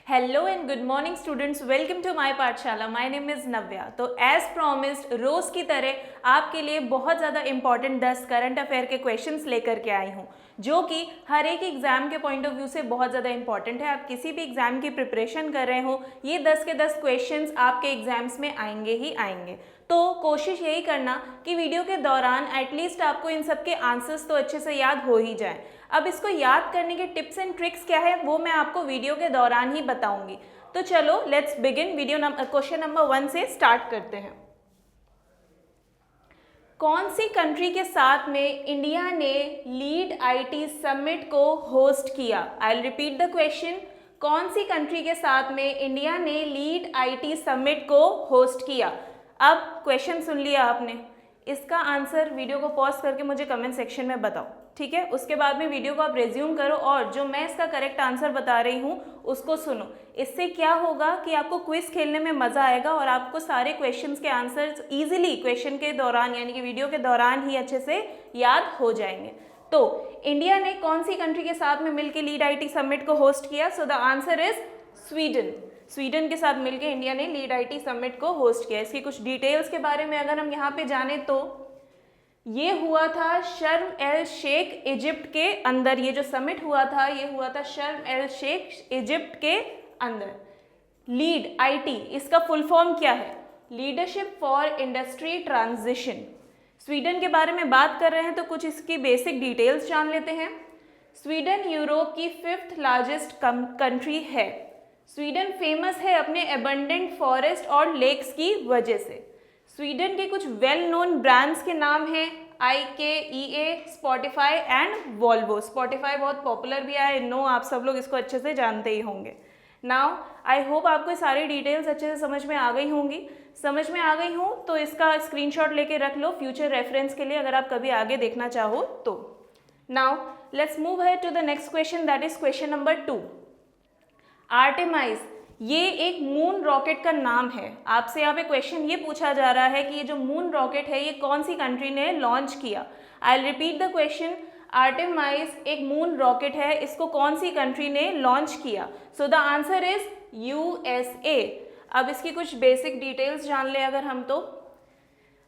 Hello and good morning students, welcome to my Pathshala. My name is Navya. तो as promised रोज़ की तरह आपके लिए बहुत ज़्यादा इंपॉर्टेंट 10 करंट अफेयर के क्वेश्चंस लेकर के आई हूँ, जो कि हर एक एग्ज़ाम के पॉइंट ऑफ व्यू से बहुत ज़्यादा इंपॉर्टेंट है। आप किसी भी एग्ज़ाम की प्रिपरेशन कर रहे हो, ये 10 के 10 क्वेश्चंस आपके एग्जाम्स में आएंगे ही आएंगे। तो कोशिश यही करना कि वीडियो के दौरान एटलीस्ट आपको इन सब के आंसर्स तो अच्छे से याद हो ही जाएं। अब इसको याद करने के टिप्स एंड ट्रिक्स क्या है वो मैं आपको वीडियो के दौरान ही बताऊंगी। तो चलो लेट्स बिगिन। क्वेश्चन नंबर 1 से स्टार्ट करते हैं। कौन सी कंट्री के साथ में इंडिया ने लीड आईटी समिट को होस्ट किया? I will repeat the question. कौन सी कंट्री के साथ में इंडिया ने लीड आईटी समिट को होस्ट किया? अब क्वेश्चन सुन लिया आपने, इसका आंसर वीडियो को पॉज करके मुझे कमेंट सेक्शन में बताओ, ठीक है? उसके बाद में वीडियो को आप रेज्यूम करो और जो मैं इसका करेक्ट आंसर बता रही हूँ उसको सुनो। इससे क्या होगा कि आपको क्विज खेलने में मज़ा आएगा और आपको सारे क्वेश्चंस के आंसर्स इजीली क्वेश्चन के दौरान यानी कि वीडियो के दौरान ही अच्छे से याद हो जाएंगे। तो इंडिया ने कौन सी कंट्री के साथ में मिलकर लीड आईटी समिट को होस्ट किया? सो the answer is Sweden. Sweden के साथ मिलकर इंडिया ने लीड आईटी समिट को होस्ट किया। इसकी कुछ डिटेल्स के बारे में अगर हम यहाँ पे जाने तो ये हुआ था शर्म एल शेख इजिप्ट के अंदर। ये जो समिट हुआ था ये हुआ था शर्म एल शेख इजिप्ट के अंदर। लीड आईटी इसका फुल फॉर्म क्या है? Leadership for industry transition. Sweden के बारे में बात कर रहे हैं तो कुछ इसकी बेसिक डिटेल्स जान लेते हैं। स्वीडन यूरोप की 5th लार्जेस्ट कंट्री है। स्वीडन फेमस है अपने एबंडेंट फॉरेस्ट और लेक्स की वजह से। स्वीडन के कुछ वेल नोन ब्रांड्स के नाम हैं IKEA, Spotify and Volvo. Spotify बहुत पॉपुलर भी है, नो आप सब लोग इसको अच्छे से जानते ही होंगे। नाउ आई होप आपको सारी डिटेल्स अच्छे से समझ में आ गई होंगी। समझ में आ गई हो तो इसका स्क्रीनशॉट लेके रख लो फ्यूचर रेफरेंस के लिए, अगर आप कभी आगे देखना चाहो तो। Now let's move ahead to the next question, that is question number 2। Artemis ये एक मून रॉकेट का नाम है। आपसे यहाँ पे क्वेश्चन ये पूछा जा रहा है कि ये जो मून रॉकेट है ये कौन सी कंट्री ने लॉन्च किया? I will repeat the question. Artemis एक मून रॉकेट है, इसको कौन सी कंट्री ने लॉन्च किया? सो द आंसर इज USA। अब इसकी कुछ बेसिक डिटेल्स जान ले अगर हम तो।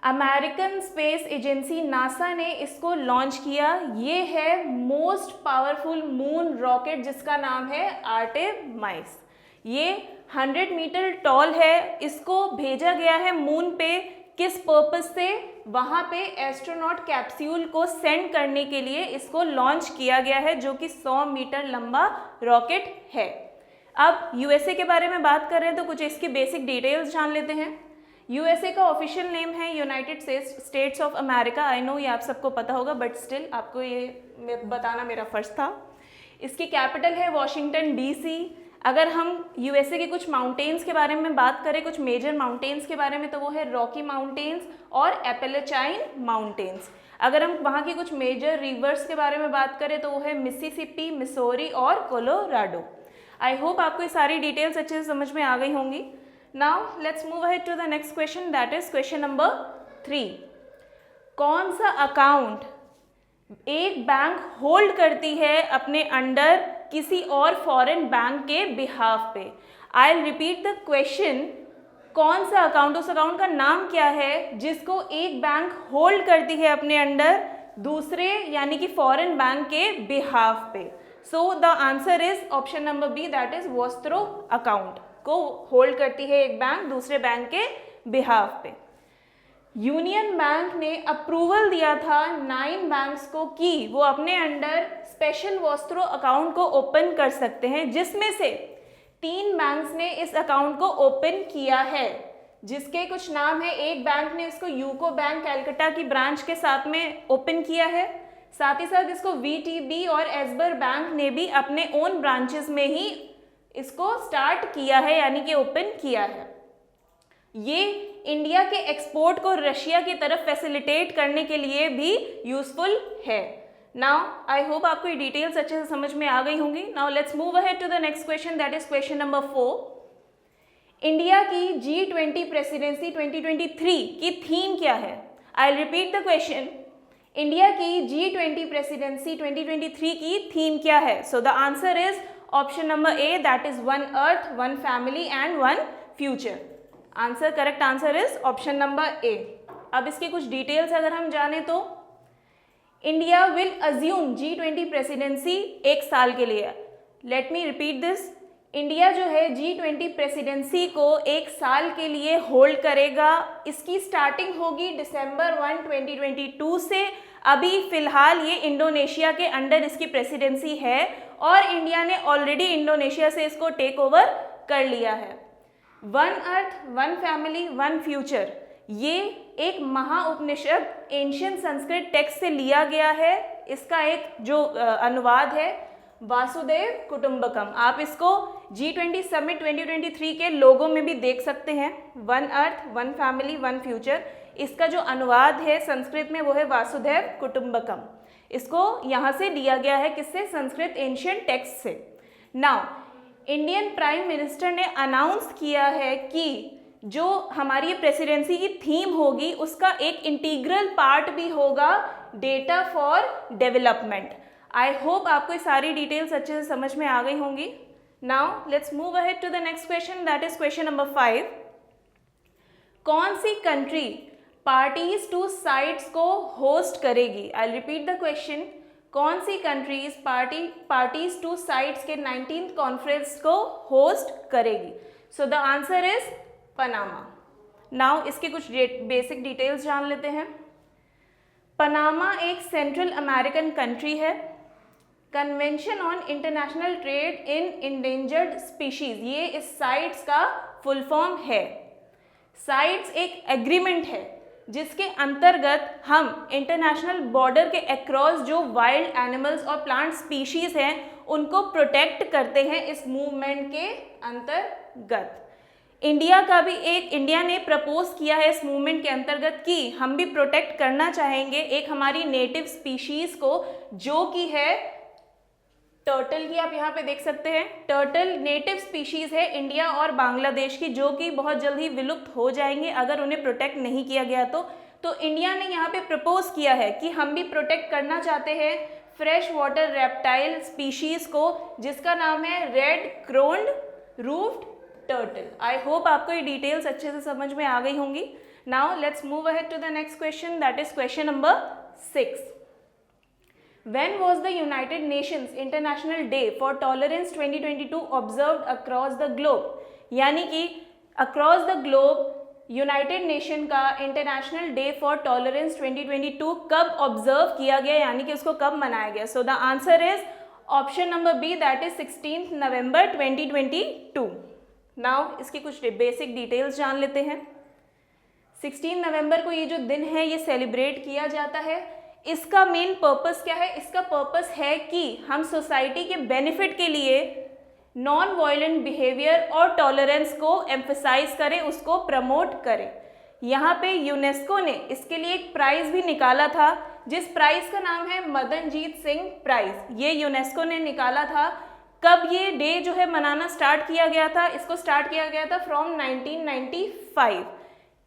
अमेरिकन स्पेस एजेंसी नासा ने इसको लॉन्च किया। ये है मोस्ट पावरफुल मून रॉकेट जिसका नाम है आर्टेमाइस। ये 100 मीटर टॉल है। इसको भेजा गया है मून पे। किस पर्पस से? वहाँ पे एस्ट्रोनॉट कैप्सूल को सेंड करने के लिए इसको लॉन्च किया गया है, जो कि 100 मीटर लंबा रॉकेट है। अब USA के बारे में बात कर रहे हैं तो कुछ इसकी बेसिक डिटेल्स जान लेते हैं। USA का ऑफिशियल नेम है United states of America. I know ये आप सबको पता होगा बट स्टिल आपको ये बताना मेरा फर्ज था। इसकी कैपिटल है वॉशिंगटन DC। अगर हम USA के कुछ माउंटेन्स के बारे में बात करें, कुछ मेजर माउंटेन्स के बारे में, तो वो है रॉकी माउंटेन्स और एपेलेचाइन माउंटेन्स। अगर हम वहाँ की कुछ मेजर रिवर्स के बारे में बात करें तो वो है मिसिसिपी, मिसौरी और कोलोराडो। आई होप आपको ये सारी डिटेल्स अच्छे से समझ में आ गई होंगी। Now let's move ahead to the next question, that is question number 3। कौन सा अकाउंट एक बैंक होल्ड करती है अपने अंडर किसी और फॉरेन बैंक के बिहाफ पे? आई विल रिपीट द क्वेश्चन। कौन सा अकाउंट, उस अकाउंट का नाम क्या है जिसको एक बैंक होल्ड करती है अपने अंडर दूसरे यानी कि फॉरेन बैंक के बिहाफ पे? So the answer is option number B, that is vostro account को होल्ड करती है एक बैंक दूसरे बैंक के बिहाफ पे। यूनियन बैंक ने अप्रूवल दिया था 9 बैंक्स को कि वो अपने अंडर स्पेशल वॉस्त्रो अकाउंट को ओपन कर सकते हैं, जिसमें से 3 बैंक्स ने इस अकाउंट को ओपन किया है, जिसके कुछ नाम है। एक बैंक ने इसको यूको बैंक कैलकाटा की ब्रांच के साथ में ओपन किया है, साथ ही साथ इसको VTB और एसबर बैंक ने भी अपने ओन ब्रांचेस में ही इसको स्टार्ट किया है यानी कि ओपन किया है। ये इंडिया के एक्सपोर्ट को रशिया की तरफ फैसिलिटेट करने के लिए भी यूजफुल है। नाउ आई होप आपको ये डिटेल्स अच्छे से समझ में आ गई होंगी। Now let's move ahead to the next question, that is question number 4। India की G20 प्रेसिडेंसी 2023 की थीम क्या है? I will repeat the question. India की G20 प्रेसिडेंसी 2023 की थीम क्या है? So the answer is option number A, that is one earth, one family and one future. Answer, correct answer is option number A. अब इसकी कुछ details अगर हम जाने तो India will assume G20 presidency एक साल के लिए। Let me repeat this, India जो है G20 प्रेसिडेंसी को एक साल के लिए होल्ड करेगा। इसकी स्टार्टिंग होगी December 1, 2022 से। अभी फिलहाल ये इंडोनेशिया के अंडर इसकी प्रेसिडेंसी है और इंडिया ने ऑलरेडी इंडोनेशिया से इसको टेक ओवर कर लिया है। One earth, one family, one future, ये एक महाउपनिषद एंशियंट संस्कृत टेक्स्ट से लिया गया है। इसका एक जो अनुवाद है वासुदेव कुटुंबकम। आप इसको G20 समिट 2023 के लोगो में भी देख सकते हैं। One earth, one family, one future, इसका जो अनुवाद है संस्कृत में वो है वासुदेव कुटुंबकम। इसको यहाँ से लिया गया है, किससे? संस्कृत एंशियंट टेक्स्ट से। नाउ इंडियन प्राइम मिनिस्टर ने अनाउंस किया है कि जो हमारी प्रेसिडेंसी की थीम होगी उसका एक इंटीग्रल पार्ट भी होगा data for development. I hope आपको ये सारी डिटेल्स अच्छे से समझ में आ गई होंगी। Now let's move ahead to the next question, that is question number 5। कौन सी कंट्री पार्टीज टू साइट्स को होस्ट करेगी? आई रिपीट द क्वेश्चन, कौन सी कंट्रीज पार्टीज टू साइट्स के 19th कॉन्फ्रेंस को होस्ट करेगी? So the answer is Panama. Now इसके कुछ बेसिक डिटेल्स जान लेते हैं। पनामा एक सेंट्रल अमेरिकन कंट्री है। Convention on international trade in endangered species, ये इस साइट्स का फुल फॉर्म है। साइट्स एक एग्रीमेंट है जिसके अंतर्गत हम इंटरनेशनल बॉर्डर के अक्रॉस जो वाइल्ड एनिमल्स और प्लांट स्पीशीज हैं उनको प्रोटेक्ट करते हैं इस मूवमेंट के अंतर्गत। इंडिया ने प्रपोज किया है इस मूवमेंट के अंतर्गत कि हम भी प्रोटेक्ट करना चाहेंगे एक हमारी नेटिव स्पीशीज को, जो कि है टर्टल की। आप यहाँ पे देख सकते हैं, टर्टल नेटिव स्पीशीज है इंडिया और बांग्लादेश की, जो कि बहुत जल्द ही विलुप्त हो जाएंगे अगर उन्हें प्रोटेक्ट नहीं किया गया तो इंडिया ने यहाँ पे प्रपोज किया है कि हम भी प्रोटेक्ट करना चाहते हैं फ्रेश वाटर रेप्टाइल स्पीशीज को, जिसका नाम है red crowned roofed turtle. I hope आपको ये डिटेल्स अच्छे से समझ में आ गई होंगी। Now let's move ahead to the next question, that is question number 6। When was the United Nations International Day for Tolerance 2022 observed across the globe? यानी कि across the globe United nation का इंटरनेशनल डे फॉर टॉलरेंस 2022 कब observe किया गया, यानी कि उसको कब मनाया गया? So the answer is option number B, that is 16 November 2022। Now इसकी कुछ बेसिक डिटेल्स जान लेते हैं। 16 नवंबर को ये जो दिन है ये सेलिब्रेट किया जाता है। इसका मेन पर्पस क्या है? इसका पर्पस है कि हम सोसाइटी के बेनिफिट के लिए नॉन वायलेंट बिहेवियर और टॉलरेंस को एम्फसाइज करें, उसको प्रमोट करें। यहाँ पे यूनेस्को ने इसके लिए एक प्राइज़ भी निकाला था, जिस प्राइज़ का नाम है मदनजीत सिंह प्राइज़। ये यूनेस्को ने निकाला था। कब ये डे जो है मनाना स्टार्ट किया गया था? इसको स्टार्ट किया गया था फ्रॉम 1995।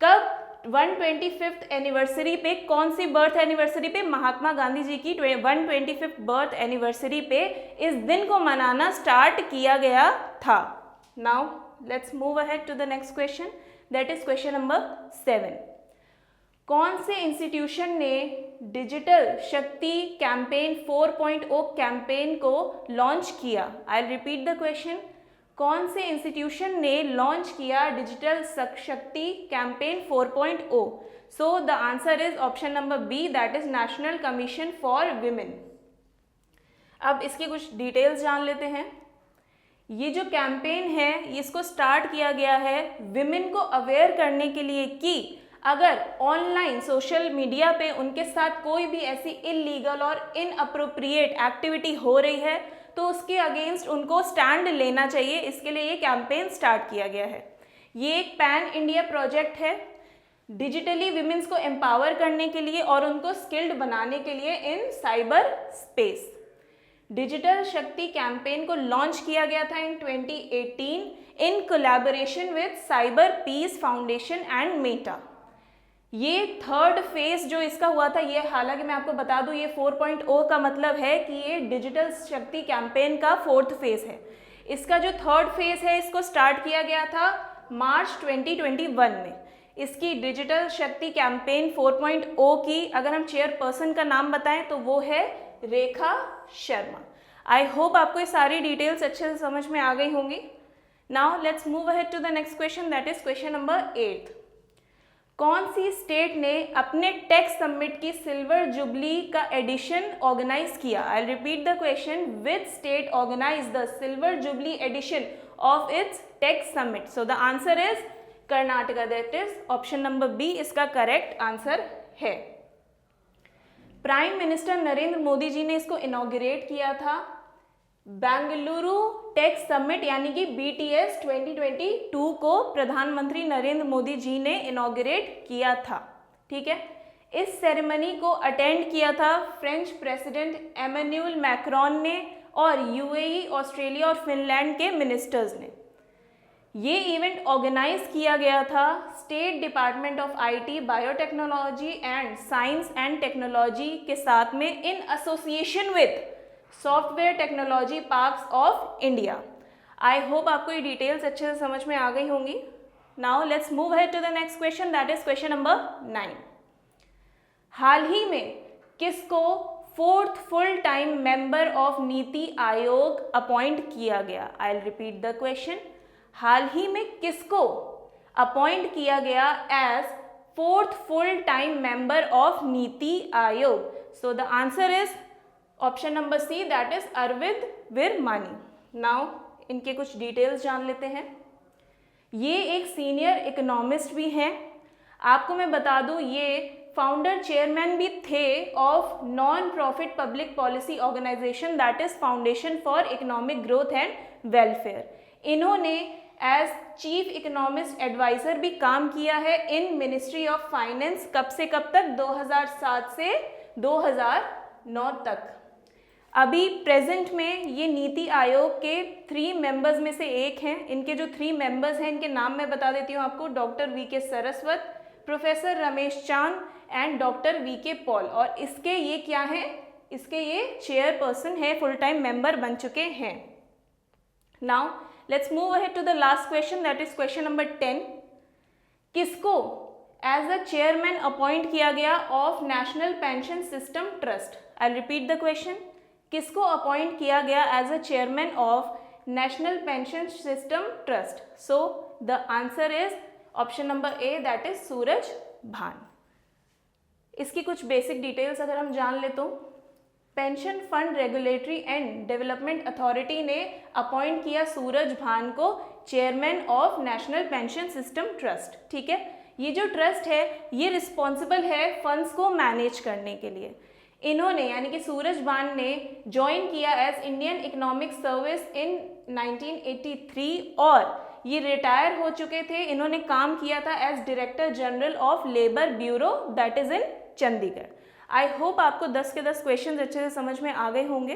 कब? 125th एनिवर्सरी पे। कौन सी बर्थ एनिवर्सरी पे? महात्मा गांधी जी की 125th बर्थ एनिवर्सरी पे इस दिन को मनाना स्टार्ट किया गया था। Now let's move ahead to the next question, that is question number 7। कौन से इंस्टीट्यूशन ने डिजिटल शक्ति कैंपेन 4.0 कैंपेन को लॉन्च किया? आई रिपीट द क्वेश्चन, कौन से इंस्टीट्यूशन ने लॉन्च किया digital Shakti campaign 4.0? So the answer is option number B, that is national commission for women. अब इसकी कुछ डिटेल्स जान लेते हैं। ये जो कैंपेन है इसको स्टार्ट किया गया है विमेन को अवेयर करने के लिए कि अगर ऑनलाइन सोशल मीडिया पे उनके साथ कोई भी ऐसी इलीगल और इनअप्रोप्रिएट एक्टिविटी हो रही है तो उसके अगेंस्ट उनको स्टैंड लेना चाहिए। इसके लिए ये कैंपेन स्टार्ट किया गया है। ये एक पैन इंडिया प्रोजेक्ट है डिजिटली विमेंस को एम्पावर करने के लिए और उनको स्किल्ड बनाने के लिए in cyber space. Digital Shakti campaign को लॉन्च किया गया था in 2018 in collaboration with cyber peace foundation and Meta. ये थर्ड फेज जो इसका हुआ था, ये हालांकि मैं आपको बता दूं, ये 4.0 का मतलब है कि ये डिजिटल शक्ति कैंपेन का फोर्थ फेज है। इसका जो थर्ड फेज है, इसको स्टार्ट किया गया था मार्च 2021 में। इसकी डिजिटल शक्ति कैंपेन 4.0 की अगर हम चेयरपर्सन का नाम बताएं तो वो है रेखा शर्मा। आई होप आपको ये सारी डिटेल्स अच्छे से समझ में आ गई होंगी। Now let's move ahead to the next question, that is question number 8। कौन सी स्टेट ने अपने टेक समिट की सिल्वर जुबली का एडिशन ऑर्गेनाइज किया? I repeat the question, which state organise the silver jubilee edition of its tech summit? So the answer is Karnataka, that is option number B इसका correct answer है। Prime minister Narendra Modi ji ने इसको inaugurate किया था। Bengaluru tech summit यानी कि BTS 2022 को प्रधानमंत्री नरेंद्र मोदी जी ने इनॉग्रेट किया था। ठीक है, इस सेरेमनी को अटेंड किया था फ्रेंच प्रेसिडेंट एमेन्युअल मैक्रोन ने और UAE, ऑस्ट्रेलिया और फिनलैंड के मिनिस्टर्स ने। ये इवेंट ऑर्गेनाइज किया गया था state department of IT, biotechnology and science and technology के साथ में in association with software technology parks of India. I hope आपको ये डिटेल्स अच्छे से समझ में आ गई होंगी। Now let's move ahead to the next question, that is question number 9। हाल ही में किसको fourth full time member of NITI Aayog appoint किया गया? I will repeat the question, हाल ही में किसको अपॉइंट किया गया as fourth full time member of NITI Aayog? So the answer is option number C, that is Arvind Virmani. Now इनके कुछ डिटेल्स जान लेते हैं। ये एक सीनियर इकोनॉमिस्ट भी हैं। आपको मैं बता दूं, ये फाउंडर चेयरमैन भी थे of non profit public policy organisation, that is foundation for economic growth and welfare. इन्होंने एज चीफ इकोनॉमिस्ट एडवाइजर भी काम किया है इन मिनिस्ट्री ऑफ फाइनेंस। कब से कब तक? 2007 से 2009 तक। अभी प्रेजेंट में ये नीति आयोग के 3 मेंबर्स में से एक हैं। इनके जो 3 मेंबर्स हैं, इनके नाम मैं बता देती हूँ आपको, doctor VK Saraswat, professor Ramesh चांद एंड डॉक्टर VK पॉल। और इसके ये क्या हैं? इसके ये चेयरपर्सन है, फुल टाइम मेंबर बन चुके हैं। Now let's move ahead to the last question, that is question number 10। किसको एज अ चेयरमैन अपॉइंट किया गया of national pension system trust? I repeat the question, किसको अपॉइंट किया गया as a chairman of national pension system trust? So the answer is option number A, that is Suraj Bhan. इसकी कुछ basic details अगर हम जान ले तो pension fund regulatory and development authority ने अपॉइंट किया सूरज भान को chairman of national pension system trust. ठीक है, ये जो ट्रस्ट है ये रिस्पॉन्सिबल है फंड्स को मैनेज करने के लिए। इन्होंने यानी कि सूरज भान ने ज्वाइन किया as Indian economic service in 1983 और ये रिटायर हो चुके थे। इन्होंने काम किया था as director general of labour bureau, that is in Chandigarh. I hope आपको 10 के 10 क्वेश्चन अच्छे से समझ में आ गए होंगे।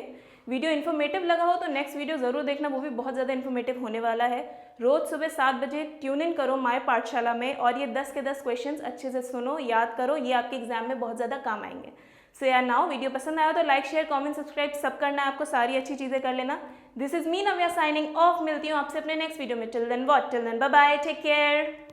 वीडियो इन्फॉर्मेटिव लगा हो तो नेक्स्ट वीडियो ज़रूर देखना, वो भी बहुत ज़्यादा इन्फॉर्मेटिव होने वाला है। रोज़ सुबह 7 बजे ट्यून इन करो माय पाठशाला में और ये 10 के 10 क्वेश्चंस अच्छे से सुनो, याद करो, ये आपके एग्जाम में बहुत ज़्यादा काम आएंगे। सो यार नाउ वीडियो पसंद आया तो लाइक शेयर कमेंट सब्सक्राइब सब करना है आपको, सारी अच्छी चीज़ें कर लेना। This is me Navya signing off, मिलती हूँ आपसे अपने नेक्स्ट वीडियो में। Till then what, till then bye bye, take care.